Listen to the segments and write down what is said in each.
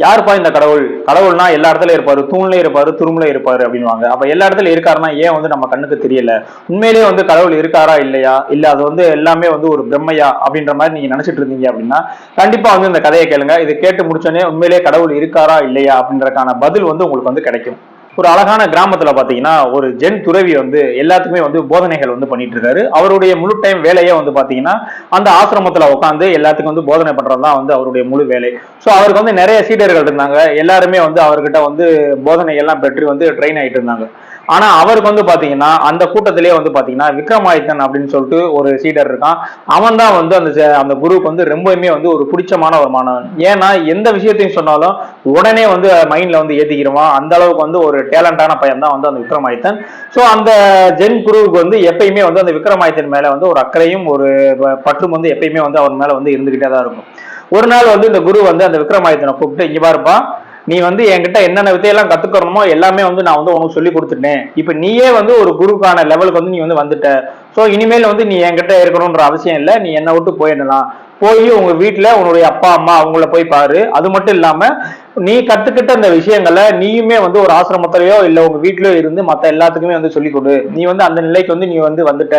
யாருப்பா இந்த கடவுள்? கடவுள்னா எல்லா இடத்துலயும் இருப்பாரு, தூண்லயும் இருப்பாரு, துரும்புல இருப்பாரு அப்படின்வாங்க. அப்ப எல்லா இடத்துல இருக்காருன்னா ஏன் வந்து நம்ம கண்ணுக்கு தெரியல? உண்மையிலேயே வந்து கடவுள் இருக்காரா இல்லையா, இல்ல அது வந்து எல்லாமே வந்து ஒரு பிரம்மையா அப்படின்ற மாதிரி நீங்க நினைச்சிட்டு இருந்தீங்க அப்படின்னா கண்டிப்பா வந்து இந்த கதையை கேளுங்க. இது கேட்டு முடிச்சோடனே உண்மையிலேயே கடவுள் இருக்காரா இல்லையா அப்படின்றதுக்கான பதில் வந்து உங்களுக்கு வந்து கிடைக்கும். ஒரு அழகான கிராமத்துல பாத்தீங்கன்னா ஒரு ஜென் துறவி வந்து எல்லாத்துக்குமே வந்து போதனைகள் வந்து பண்ணிட்டு இருக்காரு. அவருடைய முழு டைம் வேலையே வந்து பாத்தீங்கன்னா அந்த ஆசிரமத்துல உட்காந்து எல்லாத்துக்கும் வந்து போதனை பண்றதுதான் வந்து அவருடைய முழு வேலை. ஸோ அவருக்கு வந்து நிறைய சீடர்கள் இருந்தாங்க. எல்லாருமே வந்து அவர்கிட்ட வந்து போதனை எல்லாம் பெற்று வந்து ட்ரெயின் ஆயிட்டு இருந்தாங்க. ஆனா அவருக்கு வந்து பாத்தீங்கன்னா அந்த கூட்டத்திலேயே வந்து பாத்தீங்கன்னா விக்ரமாதித்தன் அப்படின்னு சொல்லிட்டு ஒரு சீடர் இருக்கான். அவன் தான் வந்து அந்த குருவுக்கு வந்து ரொம்பவுமே வந்து ஒரு பிடிச்சமான ஒரு மாணவன். ஏன்னா எந்த விஷயத்தையும் சொன்னாலும் உடனே வந்து மைண்ட்ல வந்து ஏத்திக்கிறோம். அந்த அளவுக்கு வந்து ஒரு டேலண்டான பையன் தான் வந்து அந்த விக்ரமாதித்தன். ஸோ அந்த ஜென் குருவுக்கு வந்து எப்பயுமே வந்து அந்த விக்ரமாதித்தன் மேல வந்து ஒரு அக்கறையும் ஒரு பற்றும் வந்து எப்பயுமே வந்து அவர் மேல வந்து இருந்துகிட்டே தான் இருக்கும். ஒரு நாள் வந்து இந்த குரு வந்து அந்த விக்ரமாதித்தனை கூப்பிட்டு, இங்க பாருப்பா, நீ வந்து என்கிட்ட என்னென்ன வித்தையெல்லாம் கத்துக்கணுமோ எல்லாமே வந்து நான் வந்து உனக்கு சொல்லி கொடுத்துட்டேன். இப்ப நீயே வந்து ஒரு குருக்கான லெவலுக்கு வந்து நீ வந்து வந்துட்ட. சோ இனிமேல் வந்து நீ என்கிட்ட இருக்கணும்ன்ற அவசியம் இல்லை. நீ என்னை விட்டு போயிடலாம். போய் உங்க வீட்டுல உன்னுடைய அப்பா அம்மா அவங்கள போய் பாரு. அது மட்டும் இல்லாம நீ கத்துக்கிட்ட இந்த விஷயங்களை நீயுமே வந்து ஒரு ஆசிரமத்திலயோ இல்ல உங்க வீட்லயோ இருந்து மத்த எல்லாத்துக்குமே வந்து சொல்லிக் கொடு. நீ வந்து அந்த நிலைக்கு வந்து நீ வந்து வந்துட்ட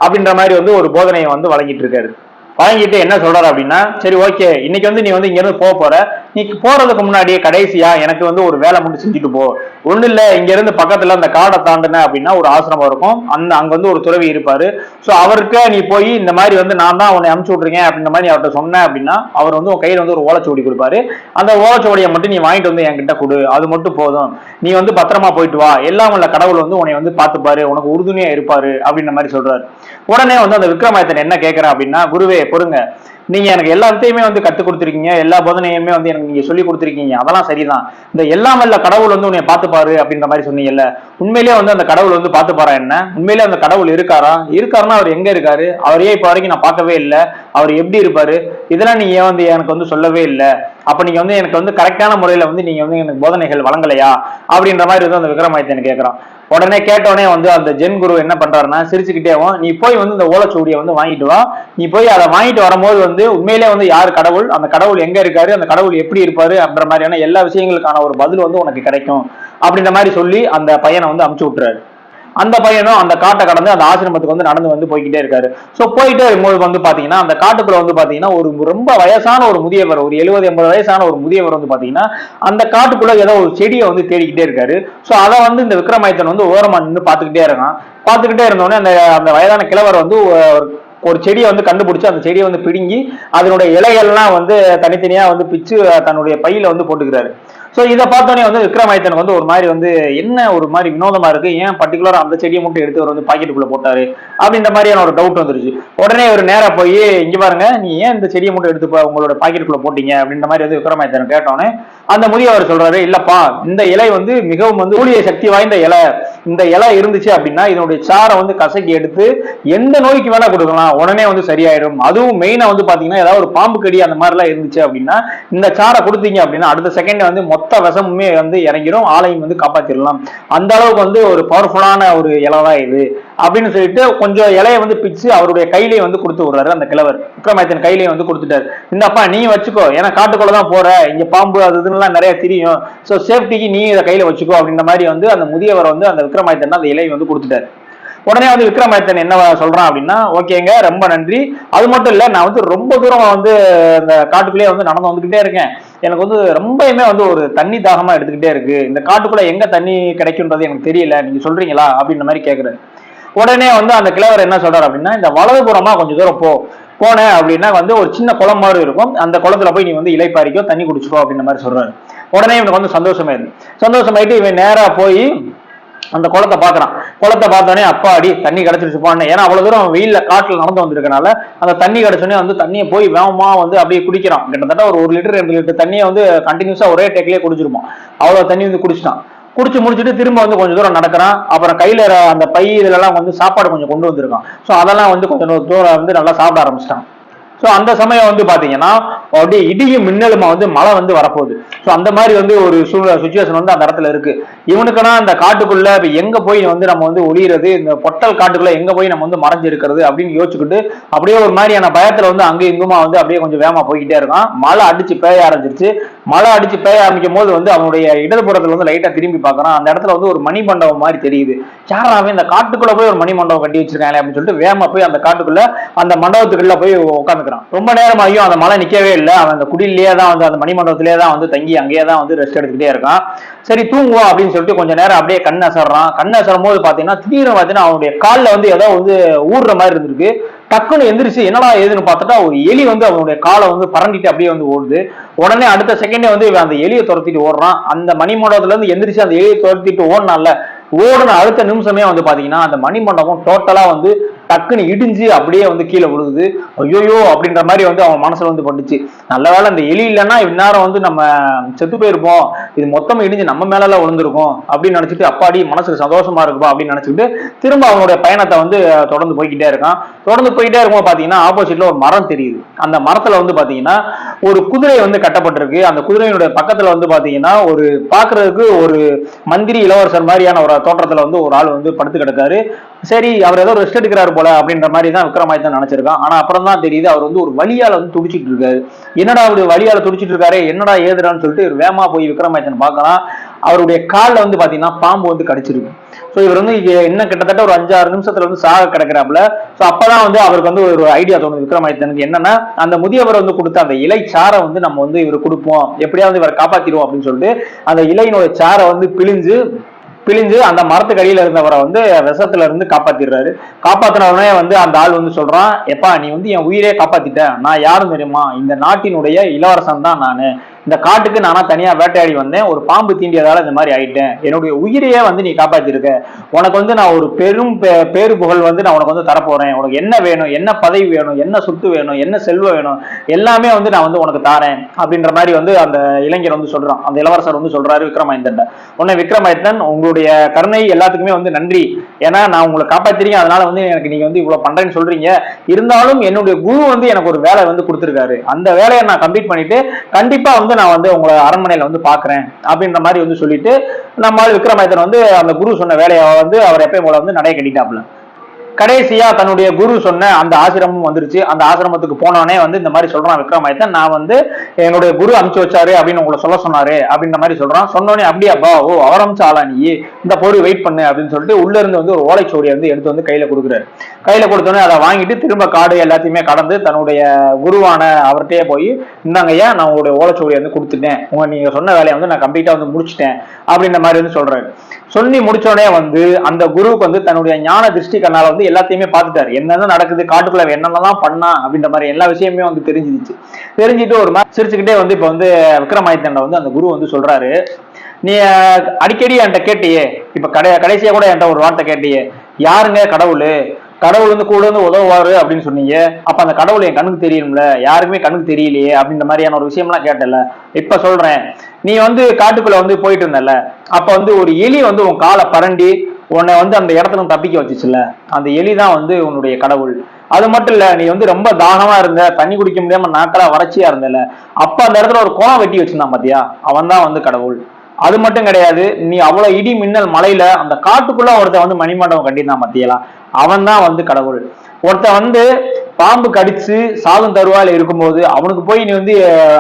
அப்படின்ற மாதிரி வந்து ஒரு போதனையை வந்து வழங்கிட்டு இருக்காரு. வழங்கிட்டு என்ன சொல்றாரு அப்படின்னா, சரி ஓகே, இன்னைக்கு வந்து நீ வந்து இங்க இருந்து போற. நீ போறதுக்கு முன்னாடியே கடைசியா எனக்கு வந்து ஒரு வேலை மட்டும் செஞ்சுட்டு போ. ஒண்ணு இல்ல, இங்க இருந்து பக்கத்துல அந்த காடை தாண்டின அப்படின்னா ஒரு ஆசிரமம் இருக்கும். அங்க வந்து ஒரு துறவி இருப்பாரு. சோ அவருக்கு நீ போய் இந்த மாதிரி வந்து நான் தான் உன்னை அனுப்பிச்சு விட்டுருக்கேன் அப்படின்ற மாதிரி அவர்கிட்ட சொன்ன அப்படின்னா அவர் வந்து உன் கையில வந்து ஒரு ஓலைச்சுவடி கொடுப்பாரு. அந்த ஓலைச்சுவடியை மட்டும் நீ வாங்கிட்டு வந்து என்கிட்ட கொடு. அது மட்டும் போதும். நீ வந்து பத்திரமா போயிட்டு வா. எல்லாம் உள்ள கடவுள் வந்து உன்னை வந்து பாத்துப்பாரு, உனக்கு உறுதுணையா இருப்பாரு அப்படின்ற மாதிரி சொல்றாரு. உடனே வந்து அந்த விக்ரமாதித்தன் என்ன கேட்கிறேன் அப்படின்னா, குருவே பொறுங்க, நீங்க எனக்கு எல்லா வித்தையுமே வந்து கத்துக் கொடுத்துருக்கீங்க, எல்லா போதனையுமே வந்து எனக்கு நீங்க சொல்லி கொடுத்துருக்கீங்க, அதெல்லாம் சரிதான். இந்த எல்லாம் வல்ல கடவுள் வந்து உன்னை பாத்துப்பாரு அப்படின்ற மாதிரி சொன்னீங்கல்ல, உண்மையிலேயே வந்து அந்த கடவுள் வந்து பாத்துப்பாரா என்ன? உண்மையிலேயே அந்த கடவுள் இருக்காரா? இருக்காருன்னா அவர் எங்க இருக்காரு? அவரையே இப்ப வரைக்கும் நான் பார்க்கவே இல்லை. அவர் எப்படி இருப்பாரு? இதெல்லாம் நீங்க வந்து எனக்கு வந்து சொல்லவே இல்லை. அப்ப நீங்க வந்து எனக்கு வந்து கரெக்டான முறையில வந்து நீங்க வந்து எனக்கு போதனைகள் வழங்கலையா அப்படின்ற மாதிரி வந்து அந்த விக்ரமாதித்தன் கேட்கிறான். உடனே கேட்டோடனே வந்து அந்த ஜென் குரு என்ன பண்றாருன்னா சிரிச்சுக்கிட்டேவும், நீ போய் வந்து இந்த ஓலைச்சுவடியை வந்து வாங்கிட்டு வா. நீ போய் அதை வாங்கிட்டு வரும்போது வந்து உண்மையிலே வந்து யார் கடவுள், அந்த கடவுள் எங்க இருக்காரு, அந்த கடவுள் எப்படி இருப்பாரு அப்படின்ற மாதிரியான எல்லா விஷயங்களுக்கான ஒரு பதில் வந்து உனக்கு கிடைக்கும் அப்படின்ற மாதிரி சொல்லி அந்த பையனை வந்து அமுச்சு விட்டுறாரு. அந்த பையனும் அந்த காட்டை கடந்து அந்த ஆசிரமத்துக்கு வந்து நடந்து வந்து போய்கிட்டே இருக்காரு. ஸோ போயிட்டே இருக்கும்போது வந்து பாத்தீங்கன்னா அந்த காட்டுக்குள்ள வந்து பாத்தீங்கன்னா ஒரு ரொம்ப வயசான ஒரு முதியவர், ஒரு 70-80 வயசான ஒரு முதியவர் வந்து பாத்தீங்கன்னா அந்த காட்டுக்குள்ள ஏதோ ஒரு செடியை வந்து தேடிக்கிட்டே இருக்காரு. ஸோ அதை வந்து இந்த விக்ரமாதித்தன் வந்து ஓரமா நின்று பாத்துக்கிட்டே இருக்கான். பாத்துக்கிட்டே இருந்தோடனே அந்த அந்த வயதான கிழவர் வந்து ஒரு செடியை வந்து கண்டுபிடிச்சு அந்த செடியை வந்து பிடுங்கி அதனுடைய இலைகள்லாம் வந்து தனித்தனியா வந்து பிச்சு தன்னுடைய பையில வந்து போட்டுக்கிறாரு. ஸோ இதை பார்த்தோன்னே வந்து விக்ரமாதித்தனுக்கு வந்து ஒரு மாதிரி வந்து என்ன ஒரு மாதிரி வினோதமா இருக்கு, ஏன் பர்டிகுலரா அந்த செடியை மட்டும் எடுத்து அவர் வந்து பாக்கெட்டுக்குள்ள போட்டாரு அப்படின்ற மாதிரியான ஒரு டவுட் வந்துருச்சு. உடனே ஒரு நேரா போய், இங்க பாருங்க, நீ ஏன் இந்த செடியை மட்டும் எடுத்து உங்களோட பாக்கெட்டுக்குள்ள போட்டீங்க அப்படின்ற மாதிரி வந்து விக்ரமாதித்தன் கேட்டோன்னே அந்த முதியவர் சொல்றாரு, இல்லப்பா, இந்த இலை வந்து மிகவும் வந்து மூலிகை சக்தி வாய்ந்த இலை. இந்த இலை இருந்துச்சு அப்படின்னா இதனுடைய சாரை வந்து கசக்கி எடுத்து எந்த நோய்க்கு வேணா கொடுக்கலாம், உடனே வந்து சரியாயிடும். அதுவும் மெயினா வந்து பாத்தீங்கன்னா ஏதாவது ஒரு பாம்பு கடி அந்த மாதிரி எல்லாம் இருந்துச்சு அப்படின்னா இந்த சாரை கொடுத்தீங்க அப்படின்னா அடுத்த செகண்ட் வந்து மொத்த விஷமுமே வந்து இறங்கிடும், ஆளையும் வந்து காப்பாத்திடலாம். அந்த அளவுக்கு வந்து ஒரு பவர்ஃபுல்லான ஒரு இலை தான் இது அப்படின்னு சொல்லிட்டு கொஞ்சம் இலையை வந்து பிச்சு அவருடைய கையிலேயே வந்து கொடுத்து விடுறாரு. அந்த கிழவர் விக்ரமாதித்தன் கையிலேயே வந்து கொடுத்துட்டாரு. இந்தப்பா நீ வச்சுக்கோ, ஏன்னா காட்டுக்குள்ளதான் போற, இங்க பாம்பு அது இதுலாம் நிறைய தெரியும், ஸோ சேஃப்டிக்கு நீ இதை கையில வச்சுக்கோ அப்படின்ற மாதிரி வந்து அந்த முதியவர் வந்து அந்த விக்ரமாதித்தன் அந்த இலையை வந்து கொடுத்துட்டாரு. உடனே வந்து விக்ரமாதித்தன் என்ன சொல்றான் அப்படின்னா, ஓகேங்க, ரொம்ப நன்றி. அது மட்டும் இல்ல, நான் வந்து ரொம்ப தூரம் வந்து இந்த காட்டுக்குள்ளேயே வந்து நடந்து வந்துகிட்டே இருக்கேன். எனக்கு வந்து ரொம்பவுமே வந்து ஒரு தண்ணி தாகமா எடுத்துக்கிட்டே இருக்கு. இந்த காட்டுக்குள்ள எங்க தண்ணி கிடைக்கும்ன்றது எனக்கு தெரியல, நீங்க சொல்றீங்களா அப்படின்ற மாதிரி கேட்கிறாரு. உடனே வந்து அந்த கிழவர் என்ன சொல்றாரு அப்படின்னா, இந்த வலதுபுறமா கொஞ்சம் தூரம் போனேன் அப்படின்னா வந்து ஒரு சின்ன குளம் மாதிரி இருக்கும், அந்த குளத்துல போய் நீ வந்து இலைப்பாரிக்கோ, தண்ணி குடிச்சுக்கோ அப்படின்ற மாதிரி சொல்றாரு. உடனே இவனுக்கு வந்து சந்தோஷமாயிட்டு இவன் நேரா போய் அந்த குளத்தை பாக்குறான். குளத்தை பார்த்தோன்னே அப்பா அடி தண்ணி கிடைச்சிருச்சுப்பான்னு, ஏன்னா அவ்வளவு தூரம் வெயில்ல காட்டுல நடந்து வந்திருக்கனால அந்த தண்ணி கிடைச்சோடனே வந்து தண்ணியை போய் வேகமா வந்து அப்படியே குடிக்கிறான். கிட்டத்தட்ட ஒரு 1 லிட்டர் 2 லிட்டர் தண்ணியை வந்து கண்டினியூஸா ஒரே டேக்லயே குடிச்சிருப்பான். அவ்வளவு தண்ணி வந்து குடிச்சிட்டான். குடிச்சு முடிச்சுட்டு திரும்ப வந்து கொஞ்சம் தூரம் நடக்கிறான். அப்புறம் கையில அந்த பை இதுல எல்லாம் வந்து சாப்பாடு கொஞ்சம் கொண்டு வந்திருக்கான். ஸோ அதெல்லாம் வந்து கொஞ்சம் தூரம் வந்து நல்லா சாப்பிட ஆரம்பிச்சிட்டான். ஸோ அந்த சமயம் வந்து பாத்தீங்கன்னா அப்படியே இடியும் மின்னலுமா வந்து மழை வந்து வரப்போகுது. ஸோ அந்த மாதிரி வந்து ஒரு சுச்சுவேஷன் வந்து அந்த இடத்துல இருக்கு. இவனுக்குன்னா அந்த காட்டுக்குள்ள இப்ப எங்க போய் வந்து நம்ம வந்து ஒளியிறது, இந்த பொட்டல் காட்டுக்குள்ள எங்க போய் நம்ம வந்து மறைஞ்சு இருக்கிறது அப்படின்னு யோசிச்சுக்கிட்டு அப்படியே ஒரு மாதிரியான பயத்துல வந்து அங்கே இங்குமா வந்து அப்படியே கொஞ்சம் வேகமா போய்கிட்டே இருக்கான். மழை அடிச்சு பேய ஆரம்பிச்சிருச்சு. மழை அடிச்சு பேய ஆரம்பிக்கும் போது வந்து அவனுடைய இடதுபுறத்துல வந்து லைட்டா திரும்பி பார்க்கறான். அந்த இடத்துல வந்து ஒரு மணிமண்டபம் மாதிரி தெரியுது. யாராவே இந்த காட்டுக்குள்ள போய் ஒரு மணிமண்டபம் கட்டி வச்சிருக்காங்க அப்படின்னு சொல்லிட்டு வேகமா போய் அந்த காட்டுக்குள்ள அந்த மண்டபத்துக்குள்ள போய் உட்காந்துக்கிறான். ரொம்ப நேரம் ஆகியும் அந்த மழை நிக்கவே இல்லை. அவன் அந்த குடியிலேயே தான் வந்து அந்த மணிமண்டபத்திலேயே தான் வந்து தங்கி அங்கேயே தான் வந்து ரெஸ்ட் எடுத்துக்கிட்டே இருக்கான். சரி தூங்குவோம் அப்படின்னு சொல்லிட்டு கொஞ்ச நேரம் அப்படியே கண் அசறான். கண் அசரும் போது பாத்தீங்கன்னா திடீர்னு பாத்தீங்கன்னா அவனுடைய காலில் வந்து ஏதோ வந்து ஊறுற மாதிரி இருந்திருக்கு. டக்குன்னு எந்திரிச்சு என்னடா ஏதுன்னு பார்த்துட்டா ஒரு எலி வந்து அவனுடைய காலை வந்து பறண்டிட்டு அப்படியே வந்து ஓடுது. உடனே அடுத்த செகண்டே வந்து அந்த எலியை துரத்திட்டு ஓடுறான். அந்த மணிமண்டபத்துல இருந்து எந்திரிச்சு அந்த எலியை துரத்திட்டு ஓடினால ஓடுன அடுத்த நிமிஷமே வந்து பாத்தீங்கன்னா அந்த மணிமண்டபம் டோட்டலா வந்து டக்குன்னு இடிஞ்சு அப்படியே வந்து கீழே விழுகுது. ஐயோயோ அப்படின்ற மாதிரி வந்து அவன் மனசுல வந்து பட்டுச்சு. நல்ல வேலை இந்த எலி இல்லைன்னா இந்நேரம் வந்து நம்ம செத்து போயிருப்போம், இது மொத்தமா இடிஞ்சு நம்ம மேல விழுந்திருக்கும் அப்படின்னு நினைச்சிட்டு அப்பாடி மனசுக்கு சந்தோஷமா இருக்குப்பா அப்படின்னு நினைச்சிட்டு திரும்ப அவனுடைய பயணத்தை வந்து தொடர்ந்து போய்கிட்டே இருக்கான். தொடர்ந்து போயிட்டே இருக்கும்போது பாத்தீங்கன்னா ஆப்போசிட்ல ஒரு மரம் தெரியுது. அந்த மரத்துல வந்து பாத்தீங்கன்னா ஒரு குதிரை வந்து கட்டப்பட்டிருக்கு. அந்த குதிரையினுடைய பக்கத்துல வந்து பாத்தீங்கன்னா ஒரு பாக்குறதுக்கு ஒரு மந்திரி இளவரசர் மாதிரியான ஒரு தோற்றத்துல வந்து ஒரு ஆள் வந்து படுத்து கிடக்காரு. சரி அவர் ஏதோ ரெஸ்ட் எடுக்கிறாரு போல அப்படின்ற மாதிரி தான் விக்ரமாதித்தன் நினைச்சிருக்கான். ஆனா அப்புறம் தான் தெரியுது அவர் வந்து ஒரு வலியால வந்து துடிச்சிட்டு இருக்காரு. என்னடா அவரு வலியால துடிச்சிட்டு இருக்காரு, என்னடா ஏதுடான்னு சொல்லிட்டு இவர் வேகமா போய் விக்ரமாதித்தன் பார்க்கலாம். அவருடைய காலில் வந்து பாத்தீங்கன்னா பாம்பு வந்து கடிச்சிருக்கு. ஸோ இவர் வந்து என்ன கிட்டத்தட்ட ஒரு 5-6 நிமிஷத்துல வந்து சாக கிடக்கிறாப்புல. ஸோ அப்பதான் வந்து அவருக்கு வந்து ஒரு ஐடியா தோணுது விக்ரமாதித்தனுக்கு. என்னன்னா அந்த முதியவர் வந்து கொடுத்த அந்த இலை சாரை வந்து நம்ம வந்து இவர் கொடுப்போம், எப்படியாவது இவரை காப்பாத்திடுவோம் அப்படின்னு சொல்லிட்டு அந்த இலையினுடைய சாரை வந்து பிழிஞ்சு அந்த மரத்துக்கு அடியில இருந்தவரை வந்து விஷத்துல இருந்து காப்பாத்திடுறாரு. காப்பாத்தினவனே வந்து அந்த ஆள் வந்து சொல்றான், எப்பா நீ வந்து என் உயிரே காப்பாத்திட்ட, நான் யாரும் தெரியுமா, இந்த நாட்டினுடைய இளவரசன் தான் நானு. இந்த காட்டுக்கு நானா தனியா வேட்டையாடி வந்தேன், ஒரு பாம்பு தீண்டியதால இந்த மாதிரி ஆயிட்டேன், என்னுடைய உயிரையே வந்து நீ காப்பாத்திருக்க, உனக்கு வந்து நான் ஒரு பெரும் பேரு புகழ் வந்து நான் உனக்கு வந்து தரப்போறேன், உனக்கு என்ன வேணும், என்ன பதவி வேணும், என்ன சொத்து வேணும், என்ன செல்வம் வேணும், எல்லாமே வந்து நான் வந்து உனக்கு தாரேன் அப்படின்ற மாதிரி வந்து அந்த இளைஞர் வந்து சொல்றான். அந்த இளவரசர் வந்து சொல்றாரு விக்ரமாதித்தன். உடனே விக்ரமாதித்தன், உங்களுடைய கருணை எல்லாத்துக்குமே வந்து நன்றி, ஏன்னா நான் உங்களை காப்பாத்திருக்கேன், அதனால வந்து எனக்கு நீங்க வந்து இவ்வளவு பண்றேன்னு சொல்றீங்க, இருந்தாலும் என்னுடைய குரு வந்து எனக்கு ஒரு வேலை வந்து கொடுத்திருக்காரு, அந்த வேலையை நான் கம்ப்ளீட் பண்ணிட்டு கண்டிப்பா வந்து நான் வந்து உங்களை அரண்மனையில வந்து பாக்குறேன் அப்படின்ற மாதிரி வந்து சொல்லிட்டு நம்ம விக்ரமாதித்தன் வந்து அந்த குரு சொன்ன வேலையை வந்து அவர் எப்பயும் போல வந்து நடைய கட்டிட்டாப்ல. கடைசியா தன்னுடைய குரு சொன்ன அந்த ஆசிரமம் வந்துருச்சு. அந்த ஆசிரமத்துக்கு போனோடனே வந்து இந்த மாதிரி சொல்றான் விக்ரமாதித்தன், நான் வந்து என்னுடைய குரு அனுப்பிச்சு வச்சாரு அப்படின்னு உங்களை சொல்ல சொன்னாரு அப்படின்ற மாதிரி சொல்றான். சொன்னோடனே அப்படியாப்பா, ஓ அவர் அனுப்பிச்ச ஆளா நீ, இந்த பொருள் வெயிட் பண்ணு அப்படின்னு சொல்லிட்டு உள்ள இருந்து வந்து ஒரு ஓலைச்சுவடியை வந்து எடுத்து வந்து கையில கொடுக்குறாரு. கையில கொடுத்தோடனே அதை வாங்கிட்டு திரும்ப காடு எல்லாத்தையுமே கடந்து தன்னுடைய குருவான அவர்கிட்டயே போய், இந்தாங்கய்யா நான் உங்களுடைய ஓலைச்சுவடியை வந்து கொடுத்துட்டேன், நீங்க சொன்ன வேலையை வந்து நான் கம்ப்ளீட்டா வந்து முடிச்சுட்டேன் அப்படின்ற மாதிரி வந்து சொல்றாரு. சொல்லி முடிச்சோடனே வந்து அந்த குருவுக்கு வந்து தன்னுடைய ஞான திருஷ்டி கண்ணால வந்து எல்லாத்தையுமே பார்த்துட்டாரு, என்னென்ன நடக்குது காட்டுக்குள்ள என்னென்னலாம் பண்ணா அப்படின்ற மாதிரி எல்லா விஷயமே வந்து தெரிஞ்சிருச்சு. தெரிஞ்சுட்டு ஒரு மாதிரி சிரிச்சுக்கிட்டே வந்து இப்ப வந்து விக்ரமாதித்தன் வந்து அந்த குரு வந்து சொல்றாரு, நீ அடிக்கடி என்கிட்ட கேட்டியே, இப்ப கடைசியா கூட என்கிட்ட ஒரு வார்த்தை கேட்டியே, யாருங்க கடவுள், கடவுள் வந்து கூட வந்து உதவுவாரு அப்படின்னு சொன்னீங்க, அப்ப அந்த கடவுள் என் கண்ணுக்கு தெரியும்ல, யாருக்குமே கண்ணுக்கு தெரியலையே அப்படின்ற மாதிரியான ஒரு விஷயம்லாம் கேட்டல. இப்ப சொல்றேன், நீ வந்து காட்டுக்குள்ள வந்து போயிட்டு இருந்தல, அப்ப வந்து ஒரு எலி வந்து உன் காலை பரண்டி உன்னை வந்து அந்த இடத்துல தப்பிக்க வச்சுச்சுல, அந்த எலி தான் வந்து உன்னுடைய கடவுள். அது மட்டும் இல்ல, நீ வந்து ரொம்ப தாகமா இருந்த, தண்ணி குடிக்க முடியாம நாக்கெல்லாம் வறட்சியா இருந்தல, அப்ப அந்த இடத்துல ஒரு குளம் வெட்டி வச்சிருந்தான் பாத்தியா, அவன் தான் வந்து கடவுள். அது மட்டும் கிடையாது, நீ அவ்வளவு இடி மின்னல் மலையில அந்த காட்டுக்குள்ள ஒருத்த வந்து மணிமண்டபம் கட்டியிருந்தான் பாத்தியலா, அவன் தான் வந்து கடவுள். ஒருத்த வந்து பாம்பு கடிச்சு சாகும் தருவாயில இருக்கும்போது அவனுக்கு போய் நீ வந்து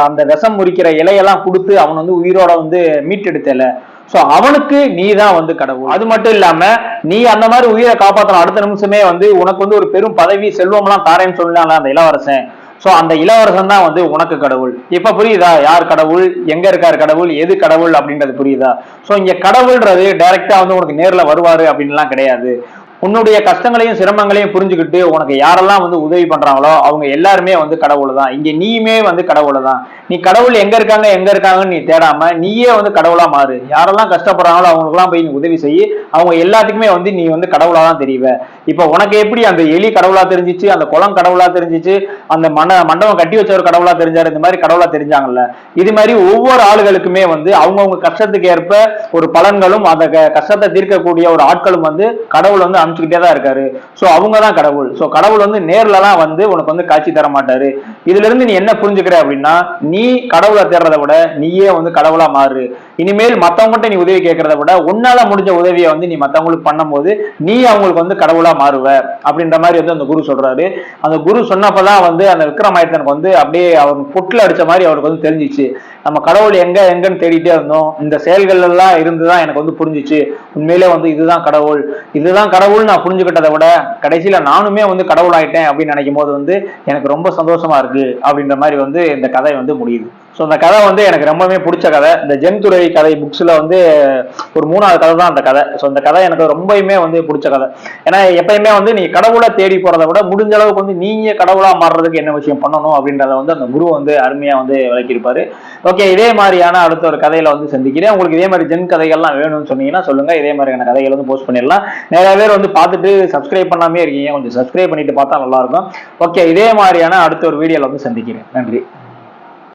அந்த விஷம் முறிக்கிற இலையெல்லாம் கொடுத்து அவன் வந்து உயிரோட வந்து மீட்டெடுத்தல, சோ அவனுக்கு நீ தான் வந்து கடவுள். அது மட்டும் இல்லாம நீ அந்த மாதிரி உயிரை காப்பாற்றணும், அடுத்த நிமிஷமே வந்து உனக்கு வந்து ஒரு பெரும் பதவி செல்வம் எல்லாம் தாரேன்னு சொல்லலாம் அந்த இளவரசன், சோ அந்த இளவரசன் தான் வந்து உனக்கு கடவுள். இப்ப புரியுதா யார் கடவுள், எங்க இருக்காரு கடவுள், எது கடவுள் அப்படின்றது புரியுதா? சோ இங்க கடவுள்ன்றது டைரக்டா வந்து உனக்கு நேர்ல வருவாரு அப்படின்லாம் கிடையாது. உன்னுடைய கஷ்டங்களையும் சிரமங்களையும் புரிஞ்சுக்கிட்டு உனக்கு யாரெல்லாம் வந்து உதவி பண்றாங்களோ அவங்க எல்லாருமே வந்து கடவுள் தான். இங்க நீயுமே வந்து கடவுள் தான். நீ கடவுள் எங்க இருக்காங்கன்னு நீ தேடாம நீயே வந்து கடவுளா மாறு. யாரெல்லாம் கஷ்டப்படுறாங்களோ அவங்களுக்கு எல்லாம் போய் நீ உதவி செய்ய, அவங்க எல்லாத்துக்குமே வந்து நீ வந்து கடவுளா தான் தெரியுவ. இப்ப உனக்கு எப்படி அந்த எலி கடவுளா தெரிஞ்சிச்சு, அந்த குளம் கடவுளா தெரிஞ்சிச்சு, அந்த மண்டபம் கட்டி வச்சவர் கடவுளா தெரிஞ்சாரு, இந்த மாதிரி கடவுளா தெரிஞ்சாங்கல்ல. இது மாதிரி ஒவ்வொரு ஆளுகளுக்குமே வந்து அவங்கவுங்க கஷ்டத்துக்கு ஏற்ப ஒரு பலன்களும் அந்த கஷ்டத்தை தீர்க்கக்கூடிய ஒரு ஆட்களும் வந்து கடவுள் வந்து அனுப்பிச்சுக்கிட்டே தான் இருக்காரு. சோ அவங்க தான் கடவுள். சோ கடவுள் வந்து நேர்லலாம் வந்து உனக்கு வந்து காட்சி தர மாட்டாரு. இதுல இருந்து நீ என்ன புரிஞ்சுக்கிற அப்படின்னா, நீ கடவுளை தேடுறதை விட நீயே வந்து கடவுளா மாறு. இனிமேல் மத்தவங்ககிட்ட நீ உதவி கேட்கறத விட உன்னால முடிஞ்ச உதவியை வந்து நீ மத்தவங்களுக்கு பண்ணும்போது நீ அவங்களுக்கு வந்து கடவுளா மாறுவ அப்படின்ற மாதிரி வந்து அந்த குரு சொல்றாரு. அந்த குரு சொன்னப்பதான் வந்து அந்த விக்ரமாதித்தனுக்கு வந்து அப்படியே அவர் புட்ல அடிச்ச மாதிரி அவருக்கு வந்து தெரிஞ்சிச்சு. நம்ம கடவுள் எங்கன்னு தேடிட்டே இருந்தோம், இந்த செயல்கள் எல்லாம் இருந்துதான் எனக்கு வந்து புரிஞ்சிச்சு உண்மையிலே வந்து இதுதான் கடவுள் நான் புரிஞ்சுக்கிட்டதை விட கடைசியில நானுமே வந்து கடவுள் ஆயிட்டேன் அப்படின்னு நினைக்கும் போது வந்து எனக்கு ரொம்ப சந்தோஷமா இருக்கு அப்படின்ற மாதிரி வந்து இந்த கதை வந்து முடியுது. ஸோ அந்த கதை வந்து எனக்கு ரொம்பவே பிடிச்ச கதை. இந்த ஜென் துறவி கதை புக்ஸ்ல வந்து ஒரு 3வது கதை தான் அந்த கதை. ஸோ அந்த கதை எனக்கு ரொம்பவுமே வந்து பிடிச்ச கதை. ஏன்னா எப்பயுமே வந்து நீ கடவுளை தேடி போறதை விட முடிஞ்ச அளவுக்கு வந்து நீங்க கடவுளா மாறுறதுக்கு என்ன விஷயம் பண்ணணும் அப்படின்றத வந்து அந்த குரு வந்து அருமையா வந்து விளக்கியிருப்பாரு. ஓகே, இதே மாதிரியான அடுத்த ஒரு கதையில வந்து சந்திக்கிறேன். உங்களுக்கு இதே மாதிரி ஜென் கதைகள்லாம் வேணும்னு சொன்னீங்கன்னா சொல்லுங்க, இதே மாதிரியான கதைகள் வந்து போஸ்ட் பண்ணிடலாம். நிறைய பேர் வந்து பார்த்துட்டு சப்ஸ்கிரைப் பண்ணாமே இருக்கீங்க, கொஞ்சம் சப்ஸ்கிரைப் பண்ணிட்டு பார்த்தா நல்லா இருக்கும். ஓகே, இதே மாதிரியான அடுத்த ஒரு வீடியோல வந்து சந்திக்கிறேன். நன்றி.